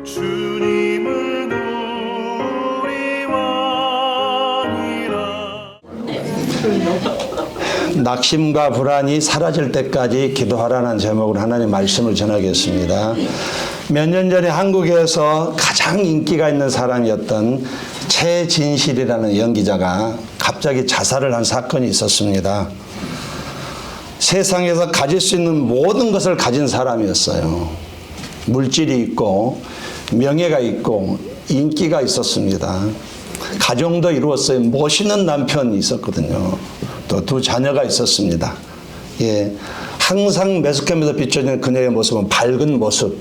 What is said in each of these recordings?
주님은 우리 왕이라. 낙심과 불안이 사라질 때까지 기도하라는 제목으로 하나님의 말씀을 전하겠습니다. 몇 년 전에 한국에서 가장 인기가 있는 사람이었던 최진실이라는 연기자가 갑자기 자살을 한 사건이 있었습니다. 세상에서 가질 수 있는 모든 것을 가진 사람이었어요. 물질이 있고 명예가 있고 인기가 있었습니다. 가정도 이루었어요. 멋있는 남편이 있었거든요. 또 두 자녀가 있었습니다. 예, 항상 매스컴에서 비춰지는 그녀의 모습은 밝은 모습,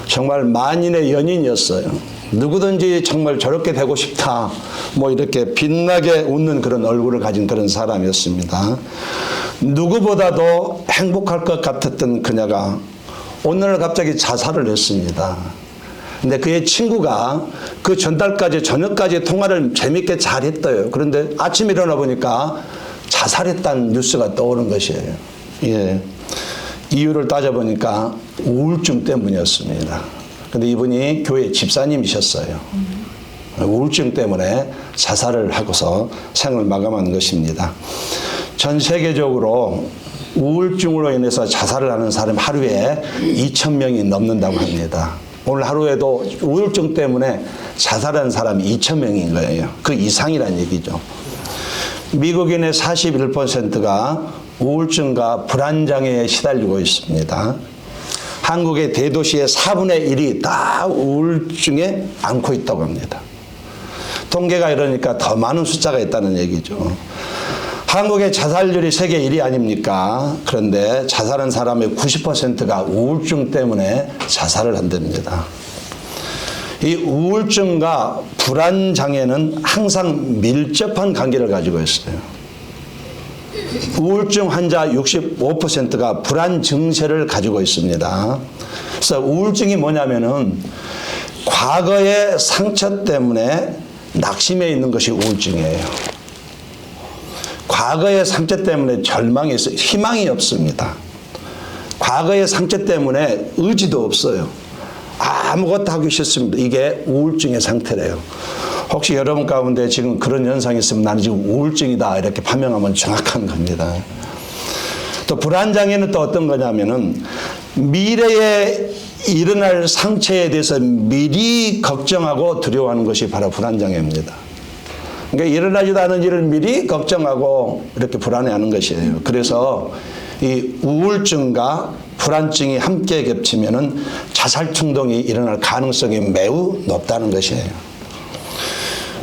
정말 만인의 연인이었어요. 누구든지 정말 저렇게 되고 싶다, 뭐 이렇게 빛나게 웃는 그런 얼굴을 가진 그런 사람이었습니다. 누구보다도 행복할 것 같았던 그녀가 오늘 갑자기 자살을 했습니다. 근데 그의 친구가 그 전달까지 저녁까지 통화를 재밌게 잘 했어요. 그런데 아침에 일어나 보니까 자살했다는 뉴스가 떠오른 것이에요. 예. 이유를 따져보니까 우울증 때문이었습니다. 근데 이분이 교회 집사님이셨어요. 우울증 때문에 자살을 하고서 생을 마감한 것입니다. 전 세계적으로 우울증으로 인해서 자살을 하는 사람 하루에 2,000명이 넘는다고 합니다. 오늘 하루에도 우울증 때문에 자살한 사람이 2,000명인 거예요. 그 이상이란 얘기죠. 미국인의 41%가 우울증과 불안장애에 시달리고 있습니다. 한국의 대도시의 4분의 1이 다 우울증에 앓고 있다고 합니다. 통계가 이러니까 더 많은 숫자가 있다는 얘기죠. 한국의 자살률이 세계 1위 아닙니까? 그런데 자살한 사람의 90%가 우울증 때문에 자살을 한답니다. 이 우울증과 불안장애는 항상 밀접한 관계를 가지고 있어요. 우울증 환자 65%가 불안 증세를 가지고 있습니다. 그래서 우울증이 뭐냐면은 과거의 상처 때문에 낙심해 있는 것이 우울증이에요. 과거의 상처 때문에 절망이 있어요. 희망이 없습니다. 과거의 상처 때문에 의지도 없어요. 아무것도 하기 싫습니다. 이게 우울증의 상태래요. 혹시 여러분 가운데 지금 그런 현상이 있으면 나는 지금 우울증이다 이렇게 판명하면 정확한 겁니다. 또 불안장애는 또 어떤 거냐면은 미래에 일어날 상처에 대해서 미리 걱정하고 두려워하는 것이 바로 불안장애입니다. 그러니까 일어나지도 않은 일을 미리 걱정하고 이렇게 불안해하는 것이에요. 그래서 이 우울증과 불안증이 함께 겹치면은 자살 충동이 일어날 가능성이 매우 높다는 것이에요.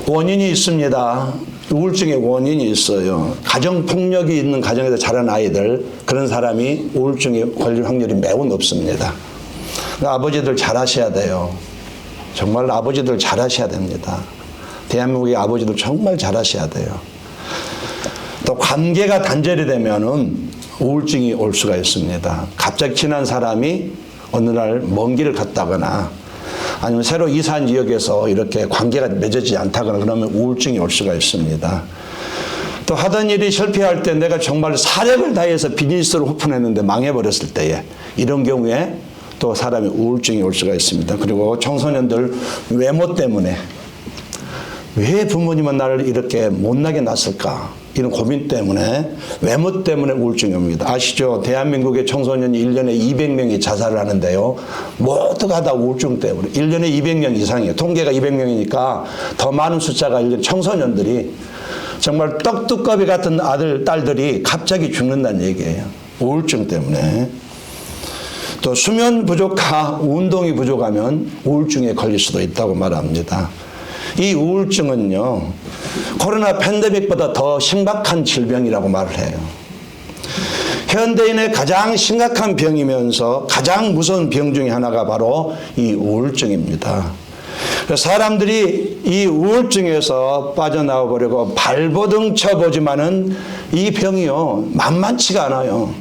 원인이 있습니다. 우울증의 원인이 있어요. 가정폭력이 있는 가정에서 자란 아이들, 그런 사람이 우울증에 걸릴 확률이 매우 높습니다. 그러니까 아버지들 잘하셔야 돼요. 정말 아버지들 잘하셔야 됩니다. 대한민국의 아버지들 정말 잘하셔야 돼요. 또 관계가 단절이 되면은 우울증이 올 수가 있습니다. 갑자기 친한 사람이 어느 날 먼 길을 갔다거나 아니면 새로 이사한 지역에서 이렇게 관계가 맺어지지 않다거나 그러면 우울증이 올 수가 있습니다. 또 하던 일이 실패할 때 내가 정말 사력을 다해서 비즈니스를 오픈했는데 망해버렸을 때에 이런 경우에 또 사람이 우울증이 올 수가 있습니다. 그리고 청소년들 외모 때문에 왜 부모님은 나를 이렇게 못나게 낳았을까? 이런 고민 때문에, 외모 때문에 우울증이 옵니다. 아시죠? 대한민국의 청소년이 1년에 200명이 자살을 하는데요. 모두가 다 우울증 때문에. 1년에 200명 이상이에요. 통계가 200명이니까 더 많은 숫자가 1년 청소년들이 정말 떡두꺼비 같은 아들, 딸들이 갑자기 죽는다는 얘기예요. 우울증 때문에. 또 수면 부족과 운동이 부족하면 우울증에 걸릴 수도 있다고 말합니다. 이 우울증은요, 코로나 팬데믹보다 더 심각한 질병이라고 말을 해요. 현대인의 가장 심각한 병이면서 가장 무서운 병 중에 하나가 바로 이 우울증입니다. 사람들이 이 우울증에서 빠져나와 보려고 발버둥 쳐보지만은 이 병이요, 만만치가 않아요.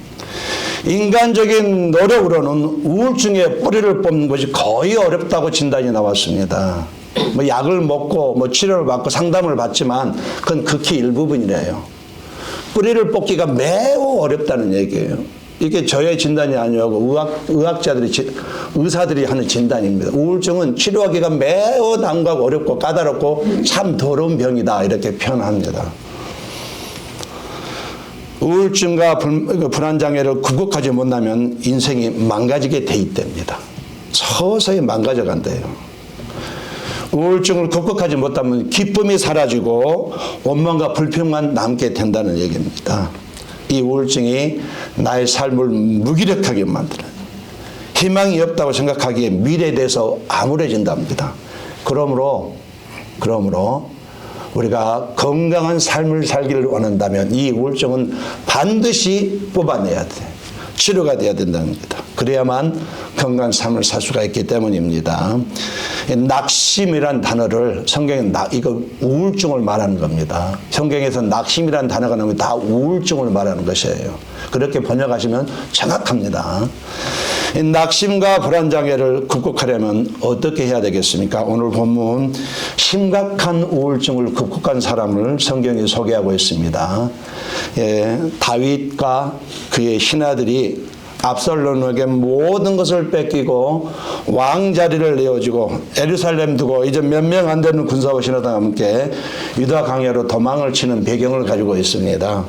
인간적인 노력으로는 우울증의 뿌리를 뽑는 것이 거의 어렵다고 진단이 나왔습니다. 뭐 약을 먹고 뭐 치료를 받고 상담을 받지만 그건 극히 일부분이래요. 뿌리를 뽑기가 매우 어렵다는 얘기예요. 이게 저의 진단이 아니고 의사들이 하는 진단입니다. 우울증은 치료하기가 매우 난감하고 어렵고 까다롭고 참 더러운 병이다 이렇게 표현합니다. 우울증과 불안장애를 극복하지 못하면 인생이 망가지게 돼 있답니다. 서서히 망가져간대요. 우울증을 극복하지 못하면 기쁨이 사라지고 원망과 불평만 남게 된다는 얘기입니다. 이 우울증이 나의 삶을 무기력하게 만드는, 희망이 없다고 생각하기에 미래에 대해서 암울해진답니다. 그러므로 우리가 건강한 삶을 살기를 원한다면 이 우울증은 반드시 뽑아내야 돼. 치료가 돼야 된답니다. 그래야만 건강한 삶을 살 수가 있기 때문입니다. 낙심이란 단어를 성경에 이거 우울증을 말하는 겁니다. 성경에서 낙심이란 단어가 나오면 다 우울증을 말하는 것이에요. 그렇게 번역하시면 정확합니다. 낙심과 불안장애를 극복하려면 어떻게 해야 되겠습니까? 오늘 본문 심각한 우울증을 극복한 사람을 성경이 소개하고 있습니다. 다윗과 그의 신하들이 압살롬에게 모든 것을 뺏기고 왕자리를 내어주고 예루살렘 두고 이제 몇 명 안 되는 군사와 신하들과 함께 유다 광야로 도망을 치는 배경을 가지고 있습니다.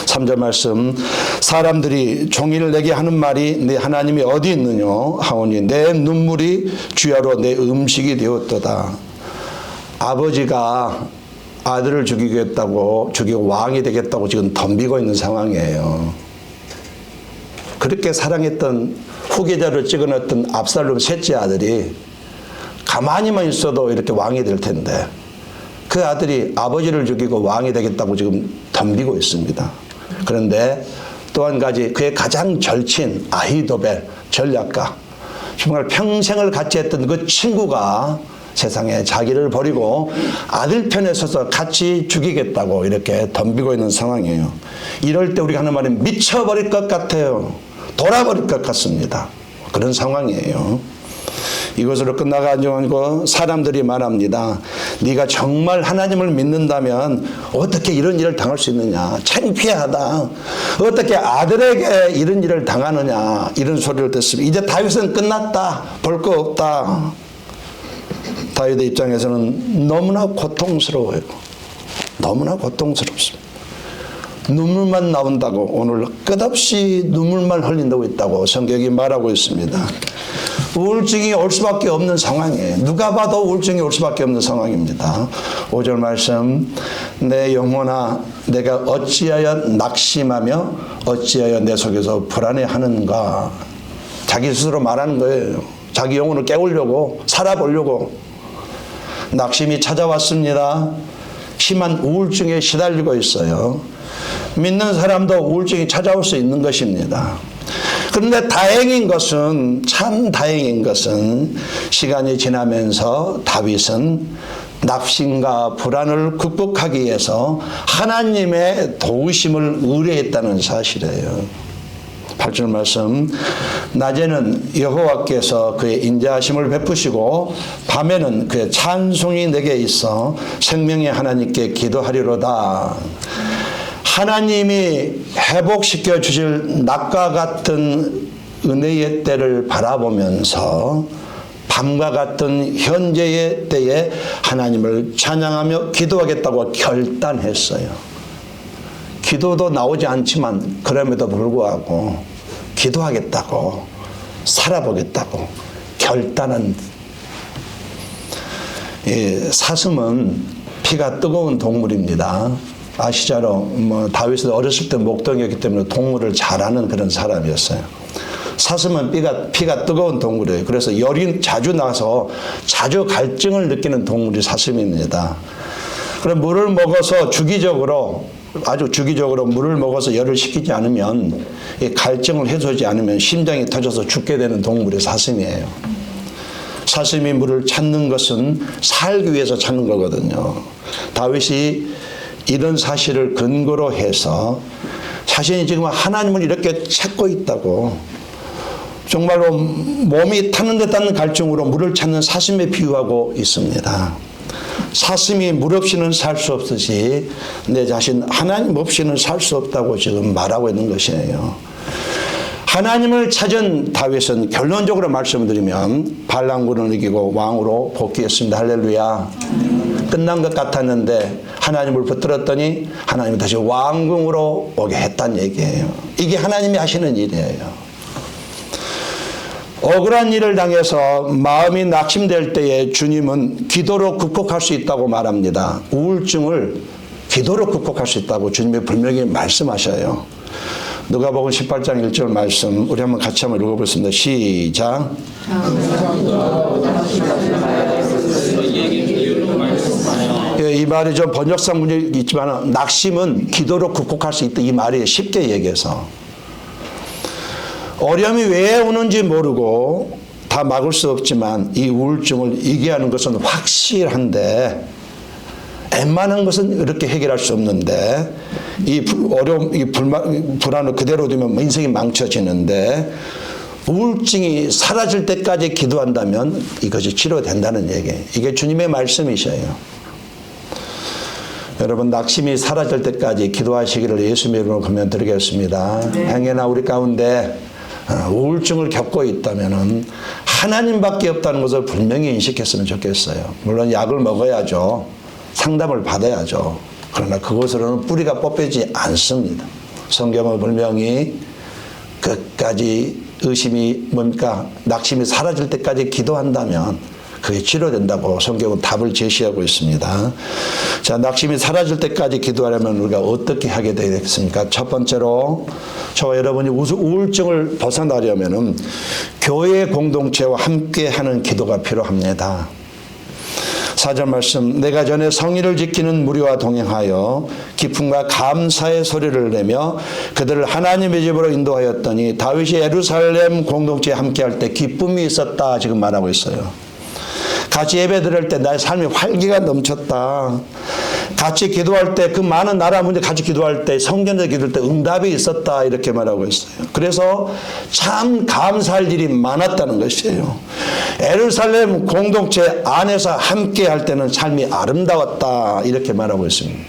3절 말씀, 사람들이 종일 내게 하는 말이 내 하나님이 어디 있느냐 하오니 내 눈물이 주야로 내 음식이 되었도다. 아버지가 아들을 죽이고 왕이 되겠다고 지금 덤비고 있는 상황이에요. 그렇게 사랑했던 후계자를 찍어놨던 압살롬 셋째 아들이 가만히만 있어도 이렇게 왕이 될 텐데 그 아들이 아버지를 죽이고 왕이 되겠다고 지금 덤비고 있습니다. 그런데 또 한 가지 그의 가장 절친 아히도벨 전략가, 정말 평생을 같이 했던 그 친구가 세상에 자기를 버리고 아들 편에 서서 같이 죽이겠다고 이렇게 덤비고 있는 상황이에요. 이럴 때 우리가 하는 말이 미쳐버릴 것 같아요. 돌아버릴 것 같습니다. 그런 상황이에요. 이것으로 끝나가지고 사람들이 말합니다. 네가 정말 하나님을 믿는다면 어떻게 이런 일을 당할 수 있느냐. 창피하다. 어떻게 아들에게 이런 일을 당하느냐. 이런 소리를 듣습니다. 이제 다윗은 끝났다. 볼 거 없다. 다윗의 입장에서는 너무나 고통스러워요. 너무나 고통스럽습니다. 눈물만 나온다고, 오늘 끝없이 눈물만 흘린다고 있다고 성경이 말하고 있습니다. 우울증이 올 수밖에 없는 상황이에요. 누가 봐도 우울증이 올 수밖에 없는 상황입니다. 5절 말씀, 내 영혼아 내가 어찌하여 낙심하며 어찌하여 내 속에서 불안해하는가. 자기 스스로 말하는 거예요. 자기 영혼을 깨우려고, 살아보려고. 낙심이 찾아왔습니다. 심한 우울증에 시달리고 있어요. 믿는 사람도 우울증이 찾아올 수 있는 것입니다. 그런데 참 다행인 것은 시간이 지나면서 다윗은 낙심과 불안을 극복하기 위해서 하나님의 도우심을 의뢰했다는 사실이에요. 8절 말씀, 낮에는 여호와께서 그의 인자하심을 베푸시고 밤에는 그의 찬송이 내게 있어 생명의 하나님께 기도하리로다. 하나님이 회복시켜 주실 낮과 같은 은혜의 때를 바라보면서 밤과 같은 현재의 때에 하나님을 찬양하며 기도하겠다고 결단했어요. 기도도 나오지 않지만 그럼에도 불구하고 기도하겠다고, 살아보겠다고 결단한. 사슴은 피가 뜨거운 동물입니다. 아시잖아요. 다윗은 어렸을 때 목동이었기 때문에 동물을 잘 아는 그런 사람이었어요. 사슴은 피가 뜨거운 동물이에요. 그래서 열이 자주 나서 자주 갈증을 느끼는 동물이 사슴입니다. 그럼 물을 먹어서 아주 주기적으로 물을 먹어서 열을 식히지 않으면, 이 갈증을 해소하지 않으면 심장이 터져서 죽게 되는 동물이 사슴이에요. 사슴이 물을 찾는 것은 살기 위해서 찾는 거거든요. 다윗이 이런 사실을 근거로 해서 자신이 지금 하나님을 이렇게 찾고 있다고, 정말로 몸이 타는 듯 하는 갈증으로 물을 찾는 사슴에 비유하고 있습니다. 사슴이 물 없이는 살 수 없듯이 내 자신 하나님 없이는 살 수 없다고 지금 말하고 있는 것이에요. 하나님을 찾은 다윗은 결론적으로 말씀드리면 반란군을 이기고 왕으로 복귀했습니다. 할렐루야. 끝난 것 같았는데 하나님을 붙들었더니 하나님이 다시 왕궁으로 오게 했다는 얘기예요. 이게 하나님이 하시는 일이에요. 억울한 일을 당해서 마음이 낙심될 때에 주님은 기도로 극복할 수 있다고 말합니다. 우울증을 기도로 극복할 수 있다고 주님이 분명히 말씀하셔요. 누가복음 18장 1절 말씀 우리 한번 같이 한번 읽어보겠습니다. 시작. 이 말이 좀 번역상 문제가 있지만 낙심은 기도로 극복할 수 있다 이 말이 쉽게 얘기해서 어려움이 왜 오는지 모르고 다 막을 수 없지만 이 우울증을 이겨하는 것은 확실한데 웬만한 것은 이렇게 해결할 수 없는데 이 어려움, 이 불안을 그대로 두면 인생이 망쳐지는데 우울증이 사라질 때까지 기도한다면 이것이 치료된다는 얘기예요. 이게 주님의 말씀이셔요. 여러분 낙심이 사라질 때까지 기도하시기를 예수님의 이름으로 권면드리겠습니다. 행여나 우리 가운데 우울증을 겪고 있다면 하나님밖에 없다는 것을 분명히 인식했으면 좋겠어요. 물론 약을 먹어야죠. 상담을 받아야죠. 그러나 그것으로는 뿌리가 뽑히지 않습니다. 성경은 분명히 끝까지 의심이 뭡니까? 낙심이 사라질 때까지 기도한다면 그게 치료된다고 성경은 답을 제시하고 있습니다. 자, 낙심이 사라질 때까지 기도하려면 우리가 어떻게 하게 되겠습니까? 첫 번째로 저와 여러분이 우울증을 벗어나려면 교회 공동체와 함께하는 기도가 필요합니다. 4절 말씀 내가 전에 성의를 지키는 무리와 동행하여 기쁨과 감사의 소리를 내며 그들을 하나님의 집으로 인도하였더니 다윗이 예루살렘 공동체에 함께할 때 기쁨이 있었다 지금 말하고 있어요. 같이 예배 드릴 때 나의 삶이 활기가 넘쳤다. 같이 기도할 때 그 많은 나라 문제 같이 기도할 때 성전에서 기도할 때 응답이 있었다 이렇게 말하고 있어요. 그래서 참 감사할 일이 많았다는 것이에요. 예루살렘 공동체 안에서 함께 할 때는 삶이 아름다웠다 이렇게 말하고 있습니다.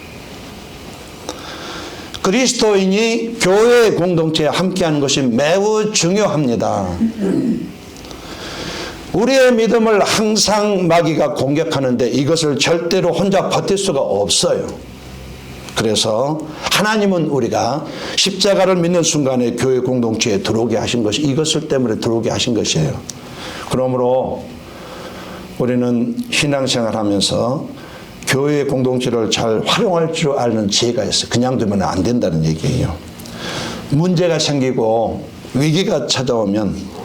그리스도인이 교회 공동체에 함께하는 것이 매우 중요합니다. 우리의 믿음을 항상 마귀가 공격하는데 이것을 절대로 혼자 버틸 수가 없어요. 그래서 하나님은 우리가 십자가를 믿는 순간에 교회 공동체에 들어오게 하신 것이 이것을 때문에 들어오게 하신 것이에요. 그러므로 우리는 신앙생활하면서 교회 공동체를 잘 활용할 줄 아는 지혜가 있어요. 그냥 두면 안 된다는 얘기예요. 문제가 생기고 위기가 찾아오면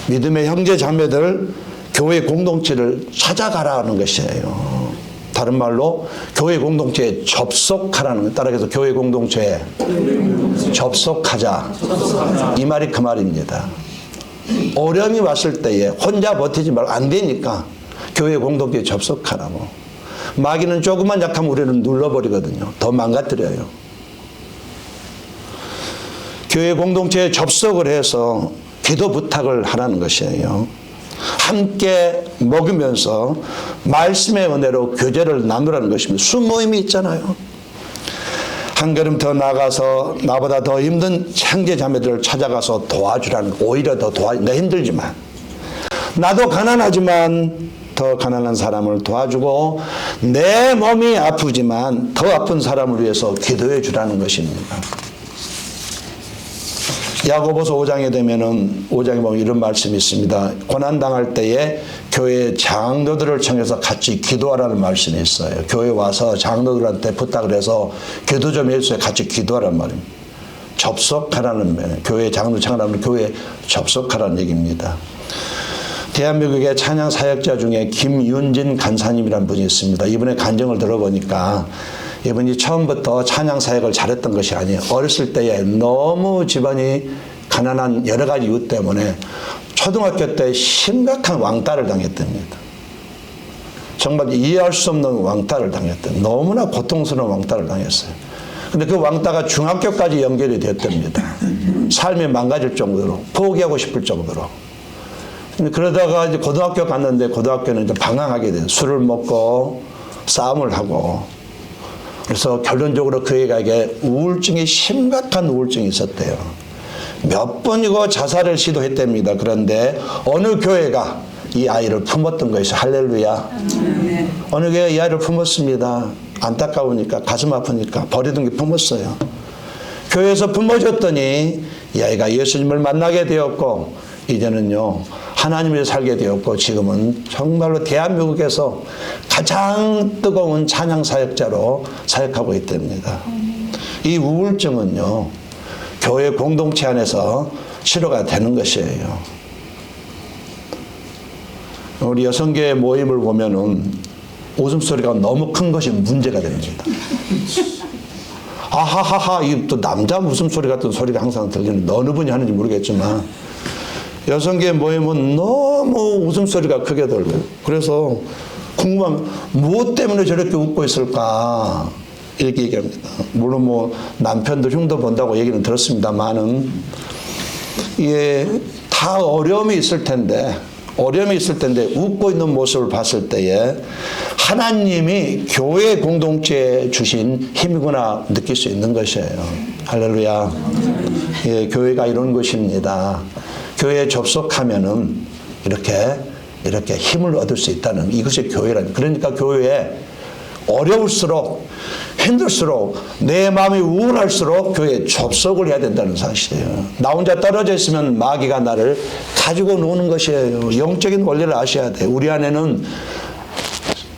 믿음의 형제 자매들 교회 공동체를 찾아가라는 것이에요. 다른 말로 교회 공동체에 접속하라는 것. 따라서 교회 공동체에 접속하자. 이 말이 그 말입니다. 어려움이 왔을 때에 혼자 버티지 말고 안 되니까 교회 공동체에 접속하라고. 마귀는 조금만 약하면 우리는 눌러버리거든요. 더 망가뜨려요. 교회 공동체에 접속을 해서 기도 부탁을 하라는 것이에요. 함께 먹으면서 말씀의 은혜로 교제를 나누라는 것입니다. 순모임이 있잖아요. 한 걸음 더 나가서 나보다 더 힘든 형제 자매들을 찾아가서 도와주라는 오히려 더 내 힘들지만 나도 가난하지만 더 가난한 사람을 도와주고 내 몸이 아프지만 더 아픈 사람을 위해서 기도해 주라는 것입니다. 야고보서 5장에 되면은 5장에 보면 이런 말씀이 있습니다. 고난당할 때에 교회 장로들을 청해서 같이 기도하라는 말씀이 있어요. 교회 와서 장로들한테 부탁을 해서 기도 좀 해주세요. 같이 기도하라는 말입니다. 접속하라는 말. 교회 장로 청하라는 교회에 접속하라는 얘기입니다. 대한민국의 찬양 사역자 중에 김윤진 간사님이라는 분이 있습니다. 이분의 간증을 들어보니까 이분이 처음부터 찬양 사역을 잘했던 것이 아니에요. 어렸을 때에 너무 집안이 가난한 여러 가지 이유 때문에 초등학교 때 심각한 왕따를 당했답니다. 정말 이해할 수 없는 왕따를 당했답니다. 너무나 고통스러운 왕따를 당했어요. 근데 그 왕따가 중학교까지 연결이 됐답니다. 삶이 망가질 정도로, 포기하고 싶을 정도로. 근데 그러다가 이제 고등학교 갔는데 고등학교는 이제 방황하게 돼요. 술을 먹고 싸움을 하고. 그래서 결론적으로 그 애가 이게 우울증이 심각한 우울증이 있었대요. 몇 번이고 자살을 시도했답니다. 그런데 어느 교회가 이 아이를 품었던 것이 할렐루야. 어느 교회가 이 아이를 품었습니다. 안타까우니까 가슴 아프니까 버리던 게 품었어요. 교회에서 품어줬더니 이 아이가 예수님을 만나게 되었고 이제는요 하나님을 살게 되었고 지금은 정말로 대한민국에서 가장 뜨거운 찬양 사역자로 사역하고 있답니다. 이 우울증은요 교회 공동체 안에서 치료가 되는 것이에요. 우리 여성교회 모임을 보면은 웃음소리가 너무 큰 것이 문제가 됩니다. 아하하하, 이 또 남자 웃음소리 같은 소리가 항상 들리는데 어느 분이 하는지 모르겠지만 여성계 모임은 너무 웃음소리가 크게 들려요. 그래서 궁금하면 무엇 때문에 저렇게 웃고 있을까 이렇게 얘기합니다. 물론 뭐 남편도 흉도 본다고 얘기는 들었습니다만은 이게 다 어려움이 있을 텐데 웃고 있는 모습을 봤을 때에 하나님이 교회 공동체에 주신 힘이구나 느낄 수 있는 것이에요. 할렐루야. 예, 교회가 이런 것입니다. 교회에 접속하면은 이렇게 힘을 얻을 수 있다는 이것이 교회라는. 그러니까 교회에 어려울수록 힘들수록 내 마음이 우울할수록 교회에 접속을 해야 된다는 사실이에요. 나 혼자 떨어져 있으면 마귀가 나를 가지고 노는 것이에요. 영적인 원리를 아셔야 돼요. 우리 안에는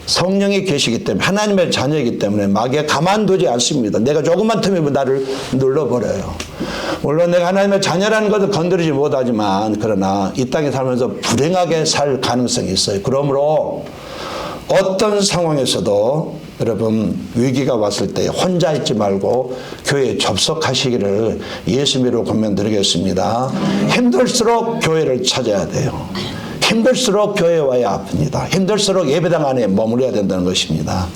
성령이 계시기 때문에 하나님의 자녀이기 때문에 마귀가 가만두지 않습니다. 내가 조금만 틈이면 나를 눌러버려요. 물론 내가 하나님의 자녀라는 것을 건드리지 못하지만 그러나 이 땅에 살면서 불행하게 살 가능성이 있어요. 그러므로 어떤 상황에서도 여러분 위기가 왔을 때 혼자 있지 말고 교회에 접속하시기를 예수님으로 권면드리겠습니다. 힘들수록 교회를 찾아야 돼요. 힘들수록 교회에 와야 아픕니다. 힘들수록 예배당 안에 머무려야 된다는 것입니다.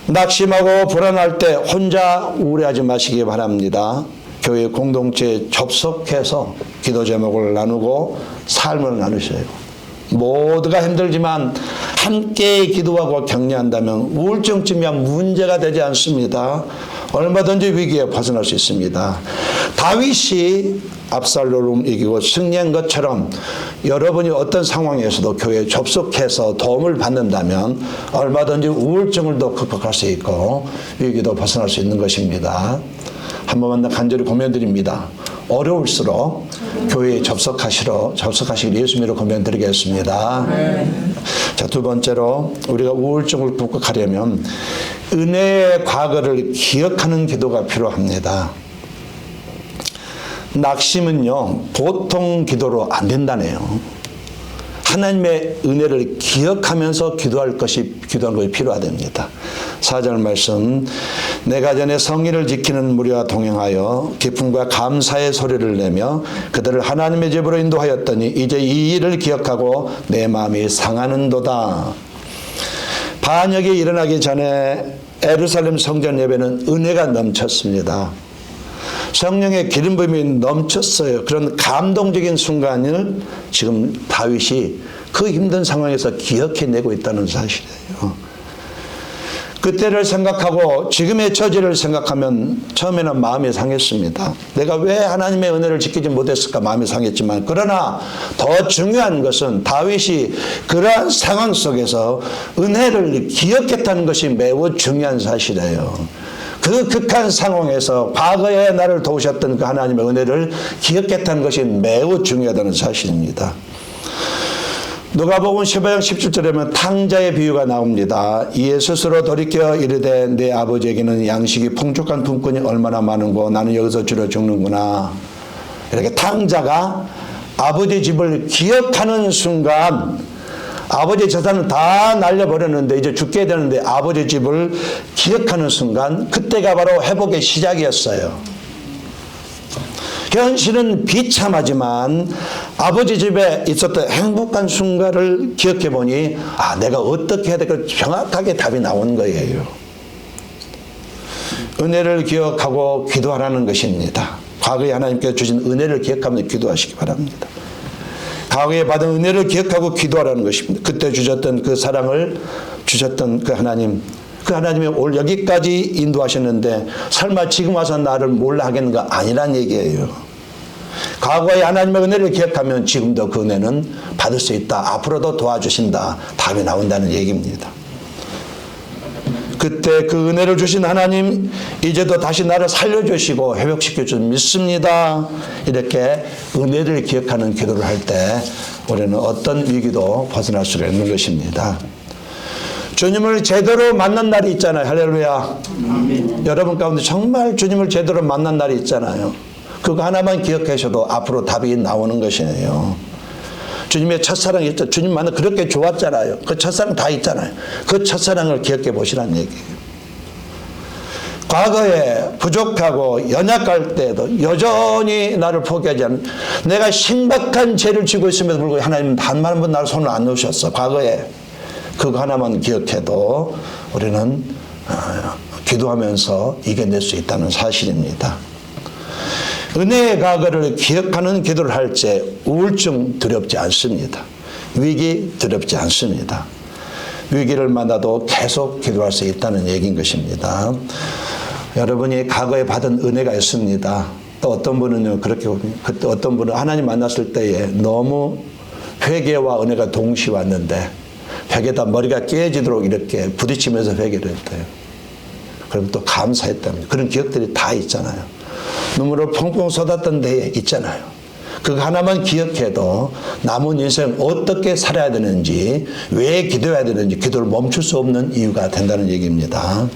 낙심하고 불안할 때 혼자 우울해하지 마시기 바랍니다. 교회 공동체에 접속해서 기도 제목을 나누고 삶을 나누셔요. 모두가 힘들지만 함께 기도하고 격려한다면 우울증쯤이야 문제가 되지 않습니다. 얼마든지 위기에 벗어날 수 있습니다. 다윗이 압살롬을 이기고 승리한 것처럼 여러분이 어떤 상황에서도 교회에 접속해서 도움을 받는다면 얼마든지 우울증을 극복할 수 있고 위기도 벗어날 수 있는 것입니다. 한 번만 더 간절히 고면드립니다. 어려울수록 교회에 접속하시길 예수님으로 권면드리겠습니다. 자, 두 번째로 우리가 우울증을 극복하려면 은혜의 과거를 기억하는 기도가 필요합니다. 낙심은요 보통 기도로 안 된다네요. 하나님의 은혜를 기억하면서 기도하는 것이 필요하답니다. 4절 말씀, 내가 전에 성의를 지키는 무리와 동행하여 기쁨과 감사의 소리를 내며 그들을 하나님의 집으로 인도하였더니 이제 이 일을 기억하고 내 마음이 상하는도다. 반역이 일어나기 전에 예루살렘 성전 예배는 은혜가 넘쳤습니다. 성령의 기름 부음이 넘쳤어요. 그런 감동적인 순간을 지금 다윗이 그 힘든 상황에서 기억해내고 있다는 사실이에요. 그때를 생각하고 지금의 처지를 생각하면 처음에는 마음이 상했습니다. 내가 왜 하나님의 은혜를 지키지 못했을까 마음이 상했지만 그러나 더 중요한 것은 다윗이 그러한 상황 속에서 은혜를 기억했다는 것이 매우 중요한 사실이에요. 그 극한 상황에서 과거에 나를 도우셨던 그 하나님의 은혜를 기억했다는 것이 매우 중요하다는 사실입니다. 누가복음 15장 17절에 보면 탕자의 비유가 나옵니다. 이에 스스로 돌이켜 이르되 내 아버지에게는 양식이 풍족한 품꾼이 얼마나 많은고 나는 여기서 줄여 죽는구나. 이렇게 탕자가 아버지 집을 기억하는 순간 아버지 재산은 다 날려버렸는데 이제 죽게 되는데 아버지 집을 기억하는 순간 그때가 바로 회복의 시작이었어요. 현실은 비참하지만 아버지 집에 있었던 행복한 순간을 기억해 보니 내가 어떻게 해야 될까 정확하게 답이 나온 거예요. 은혜를 기억하고 기도하라는 것입니다. 과거에 하나님께서 주신 은혜를 기억하면서 기도하시기 바랍니다. 과거에 받은 은혜를 기억하고 기도하라는 것입니다. 그때 주셨던 그 사랑을 주셨던 그 하나님이 올 여기까지 인도하셨는데 설마 지금 와서 나를 몰라 하겠는가 아니란 얘기예요. 과거의 하나님의 은혜를 기억하면 지금도 그 은혜는 받을 수 있다. 앞으로도 도와주신다. 답이 나온다는 얘기입니다. 그때 그 은혜를 주신 하나님, 이제도 다시 나를 살려주시고 회복시켜 줄 믿습니다. 이렇게 은혜를 기억하는 기도를 할 때 우리는 어떤 위기도 벗어날 수가 있는 것입니다. 주님을 제대로 만난 날이 있잖아요. 할렐루야. 아멘. 여러분 가운데 정말 주님을 제대로 만난 날이 있잖아요. 그거 하나만 기억하셔도 앞으로 답이 나오는 것이에요. 주님의 첫사랑이 있죠. 주님 만나 그렇게 좋았잖아요. 그 첫사랑 다 있잖아요. 그 첫사랑을 기억해 보시라는 얘기예요. 과거에 부족하고 연약할 때도 여전히 나를 포기하지 않는, 내가 심각한 죄를 지고 있음에도 불구하고 하나님은 단 한 번 나를 손을 안 놓으셨어. 과거에. 그거 하나만 기억해도 우리는 기도하면서 이겨낼 수 있다는 사실입니다. 은혜의 과거를 기억하는 기도를 할 때 우울증 두렵지 않습니다. 위기 두렵지 않습니다. 위기를 만나도 계속 기도할 수 있다는 얘기인 것입니다. 여러분이 과거에 받은 은혜가 있습니다. 또 어떤 분은요, 그렇게 봅니다. 그때 어떤 분은 하나님 만났을 때에 너무 회개와 은혜가 동시에 왔는데 벽에다 머리가 깨지도록 이렇게 부딪히면서 회개를 했대요. 그럼 또 감사했답니다. 그런 기억들이 다 있잖아요. 눈물을 펑펑 쏟았던 데에 있잖아요. 그거 하나만 기억해도 남은 인생 어떻게 살아야 되는지, 왜 기도해야 되는지 기도를 멈출 수 없는 이유가 된다는 얘기입니다.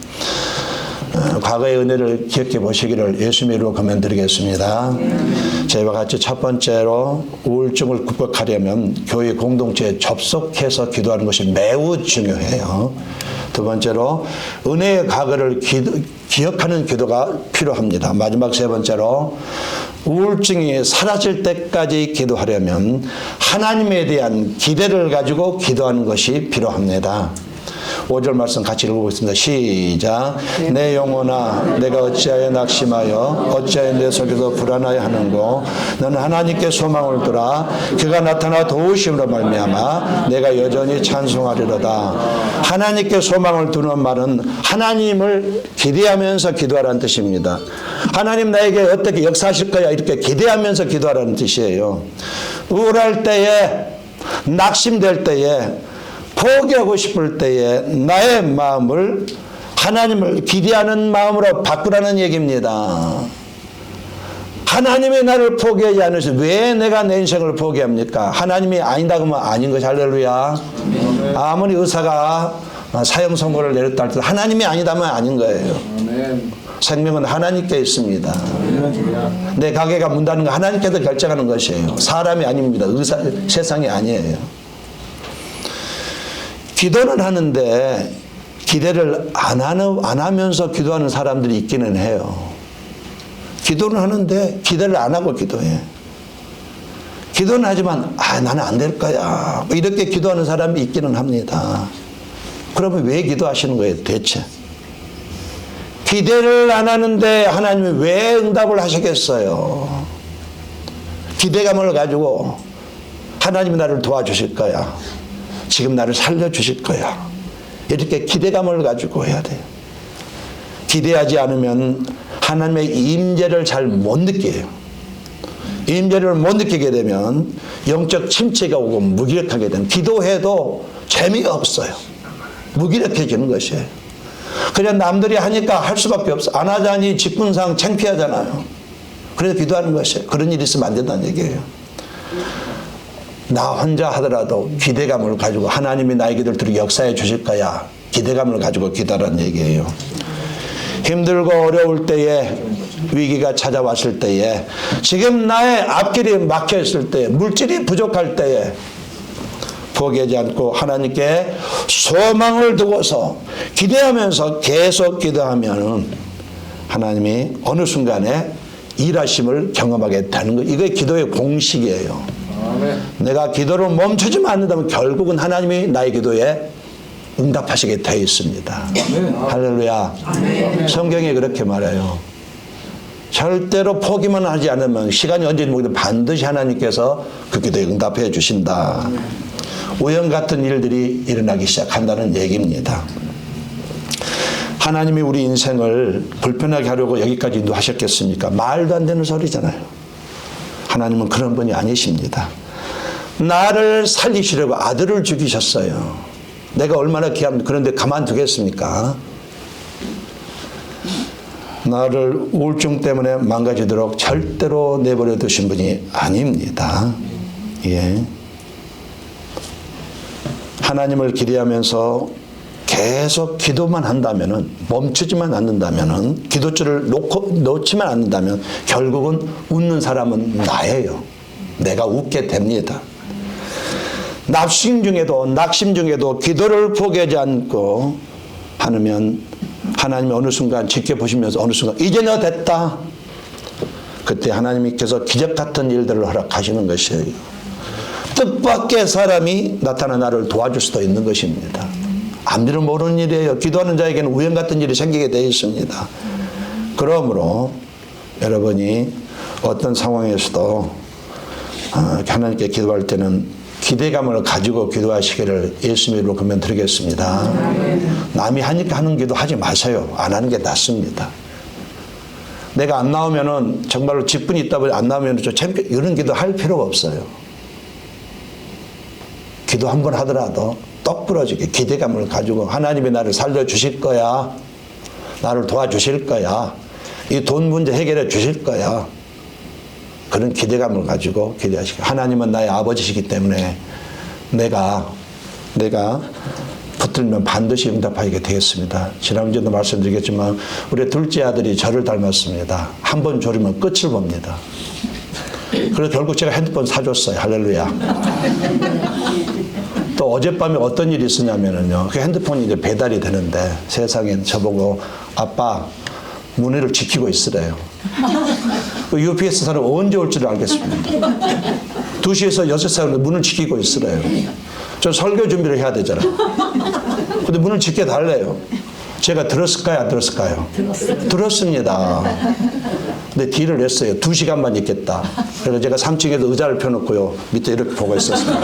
과거의 은혜를 기억해 보시기를 예수님의 이름으로 권면드리겠습니다. 저희와 같이 첫 번째로 우울증을 극복하려면 교회 공동체에 접속해서 기도하는 것이 매우 중요해요. 두 번째로 은혜의 과거를 기억하는 기도가 필요합니다. 마지막 세 번째로 우울증이 사라질 때까지 기도하려면 하나님에 대한 기대를 가지고 기도하는 것이 필요합니다. 5절 말씀 같이 읽어보겠습니다. 시작. 내 영혼아 내가 어찌하여 낙심하여 어찌하여 내 속에서 불안하여 하는고 너는 하나님께 소망을 두라. 그가 나타나 도우심으로 말미암아 내가 여전히 찬송하리로다. 하나님께 소망을 두는 말은 하나님을 기대하면서 기도하라는 뜻입니다. 하나님 나에게 어떻게 역사하실 거야 이렇게 기대하면서 기도하라는 뜻이에요. 우울할 때에, 낙심될 때에, 포기하고 싶을 때에 나의 마음을 하나님을 기대하는 마음으로 바꾸라는 얘기입니다. 하나님이 나를 포기하지 않으셔. 왜 내가 내 인생을 포기합니까? 하나님이 아니다 그러면 아닌 것이 할렐루야. 아무리 의사가 사형 선고를 내렸다 할때 하나님이 아니다면 아닌 거예요. 생명은 하나님께 있습니다. 내 가게가 문 닫는 거 하나님께서 결정하는 것이에요. 사람이 아닙니다. 세상이 아니에요. 기도는 하는데 기대를 안 하면서 기도하는 사람들이 있기는 해요. 기도는 하는데 기대를 안 하고 기도해. 기도는 하지만 나는 안 될 거야 이렇게 기도하는 사람이 있기는 합니다. 그러면 왜 기도하시는 거예요 대체? 기대를 안 하는데 하나님이 왜 응답을 하시겠어요? 기대감을 가지고 하나님이 나를 도와주실 거야. 지금 나를 살려주실 거야. 이렇게 기대감을 가지고 해야 돼요. 기대하지 않으면 하나님의 임재를 잘 못 느껴요. 임재를 못 느끼게 되면 영적 침체가 오고 무기력하게 되는, 기도해도 재미가 없어요. 무기력해지는 것이에요. 그냥 남들이 하니까 할 수밖에 없어. 안 하자니 직분상 창피하잖아요. 그래서 기도하는 것이에요. 그런 일이 있으면 안 된다는 얘기예요. 나 혼자 하더라도 기대감을 가지고 하나님이 나의 기도를 들어 역사해 주실 거야. 기대감을 가지고 기도하라는 얘기예요. 힘들고 어려울 때에, 위기가 찾아왔을 때에, 지금 나의 앞길이 막혀 있을 때에, 물질이 부족할 때에 포기하지 않고 하나님께 소망을 두고서 기대하면서 계속 기도하면 하나님이 어느 순간에 일하심을 경험하게 되는 거예요. 이게 기도의 공식이에요. 내가 기도를 멈추지만 않는다면 결국은 하나님이 나의 기도에 응답하시게 되어 있습니다. 할렐루야. 성경이 그렇게 말해요. 절대로 포기만 하지 않으면 시간이 언제든 모르겠는데 반드시 하나님께서 그 기도에 응답해 주신다. 우연 같은 일들이 일어나기 시작한다는 얘기입니다. 하나님이 우리 인생을 불편하게 하려고 여기까지 인도하셨겠습니까? 말도 안 되는 소리잖아요. 하나님은 그런 분이 아니십니다. 나를 살리시려고 아들을 죽이셨어요. 내가 얼마나 귀합니까? 그런데 가만두겠습니까? 나를 우울증 때문에 망가지도록 절대로 내버려 두신 분이 아닙니다. 예. 하나님을 기대하면서 계속 기도만 한다면은, 멈추지만 않는다면은, 기도줄을 놓지만 않는다면 결국은 웃는 사람은 나예요. 내가 웃게 됩니다. 낙심 중에도 기도를 포기하지 않고 하면 하나님이 어느 순간 지켜보시면서 어느 순간 이제 너 됐다. 그때 하나님께서 기적 같은 일들을 허락하시는 것이에요. 뜻밖의 사람이 나타나 나를 도와줄 수도 있는 것입니다. 앞뒤를 모르는 일이에요. 기도하는 자에게는 우연 같은 일이 생기게 되어 있습니다. 그러므로 여러분이 어떤 상황에서도 하나님께 기도할 때는 기대감을 가지고 기도하시기를 예수님으로 권면 드리겠습니다. 남이 하니까 하는 기도 하지 마세요. 안 하는 게 낫습니다. 내가 안 나오면은 정말로 직분이 있다 보니 안 나오면 이런 기도 할 필요가 없어요. 기도 한 번 하더라도 똑 부러지게 기대감을 가지고 하나님이 나를 살려주실 거야. 나를 도와주실 거야. 이 돈 문제 해결해 주실 거야. 그런 기대감을 가지고 기대하시고, 하나님은 나의 아버지시기 때문에 내가 붙들면 반드시 응답하게 되겠습니다. 지난주에도 말씀드리겠지만 우리 둘째 아들이 저를 닮았습니다. 한 번 졸으면 끝을 봅니다. 그래서 결국 제가 핸드폰 사줬어요. 할렐루야. 또 어젯밤에 어떤 일이 있었냐면요, 그 핸드폰이 이제 배달이 되는데 세상에 저보고 아빠 문의를 지키고 있으래요. 그 UPS 사람 언제 올 줄 알겠습니다. 2시에서 6시에 문을 지키고 있으래요. 저 설교 준비를 해야 되잖아. 근데 문을 지켜 달래요. 제가 들었을까요? 안 들었을까요? 들었습니다. 근데 딜을 냈어요. 2시간만 있겠다. 그래서 제가 3층에도 의자를 펴놓고요. 밑에 이렇게 보고 있었어요.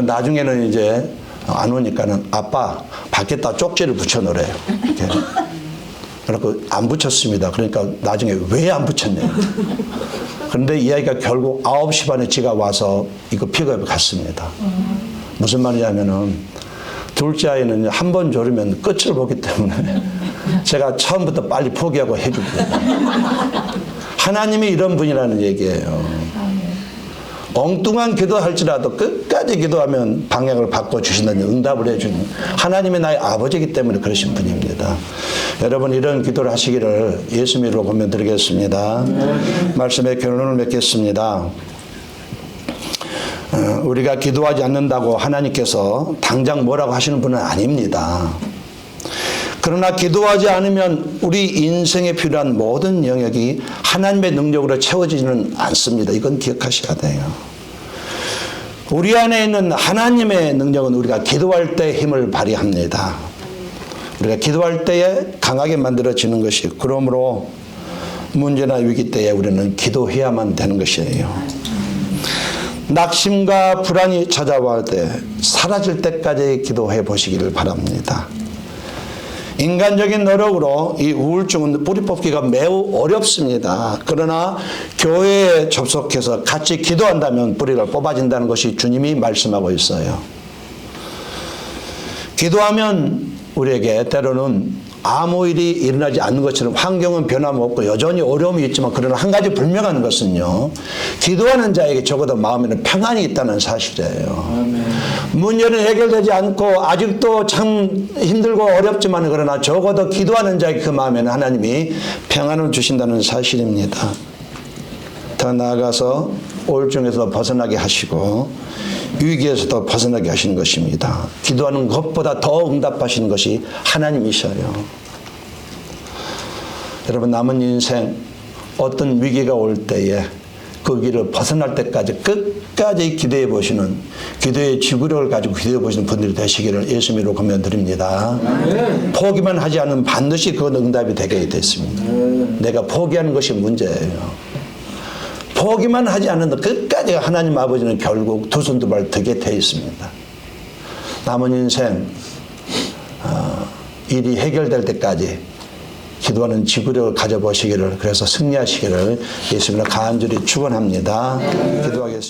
나중에는 이제 안 오니까는 아빠 밖에다 쪽지를 붙여놓으래요. 이렇게. 그래서 안 붙였습니다. 그러니까 나중에 왜 안 붙였냐. 그런데 이 아이가 결국 9시 반에 지가 와서 이거 픽업에 갔습니다. 무슨 말이냐면은 둘째 아이는 한 번 졸으면 끝을 보기 때문에 제가 처음부터 빨리 포기하고 해주고 하나님이 이런 분이라는 얘기예요. 엉뚱한 기도할지라도 끝까지 기도하면 방향을 바꿔주신다는 응답을 해주는 하나님이 나의 아버지이기 때문에 그러신 분입니다. 여러분 이런 기도를 하시기를 예수님으로 권면 드리겠습니다. 말씀의 결론을 맺겠습니다. 우리가 기도하지 않는다고 하나님께서 당장 뭐라고 하시는 분은 아닙니다. 그러나 기도하지 않으면 우리 인생에 필요한 모든 영역이 하나님의 능력으로 채워지지는 않습니다. 이건 기억하셔야 돼요. 우리 안에 있는 하나님의 능력은 우리가 기도할 때 힘을 발휘합니다. 우리가 기도할 때에 강하게 만들어지는 것이, 그러므로 문제나 위기 때에 우리는 기도해야만 되는 것이에요. 낙심과 불안이 찾아올 때 사라질 때까지 기도해 보시기를 바랍니다. 인간적인 노력으로 이 우울증은 뿌리 뽑기가 매우 어렵습니다. 그러나 교회에 접속해서 같이 기도한다면 뿌리가 뽑아진다는 것이 주님이 말씀하고 있어요. 기도하면 우리에게 때로는 아무 일이 일어나지 않는 것처럼 환경은 변함없고 여전히 어려움이 있지만, 그러나 한 가지 분명한 것은요, 기도하는 자에게 적어도 마음에는 평안이 있다는 사실이에요. 아멘. 문제는 해결되지 않고 아직도 참 힘들고 어렵지만, 그러나 적어도 기도하는 자에게 그 마음에는 하나님이 평안을 주신다는 사실입니다. 더 나아가서 우울증에서 벗어나게 하시고 위기에서도 벗어나게 하시는 것입니다. 기도하는 것보다 더 응답하시는 것이 하나님이셔요. 여러분 남은 인생 어떤 위기가 올 때에 그 위기를 벗어날 때까지 끝까지 기도해 보시는, 기도의 지구력을 가지고 기도해 보시는 분들이 되시기를 예수님으로 권면 드립니다. 포기만 하지 않으면 반드시 그건 응답이 되게 됐습니다. 내가 포기하는 것이 문제예요. 포기만 하지 않는다 끝까지 하나님 아버지는 결국 두 손 두 발 들게 돼 있습니다. 남은 인생 일이 해결될 때까지 기도하는 지구력을 가져보시기를, 그래서 승리하시기를 예수님으로 간절히 축원합니다. 기도하겠습니다.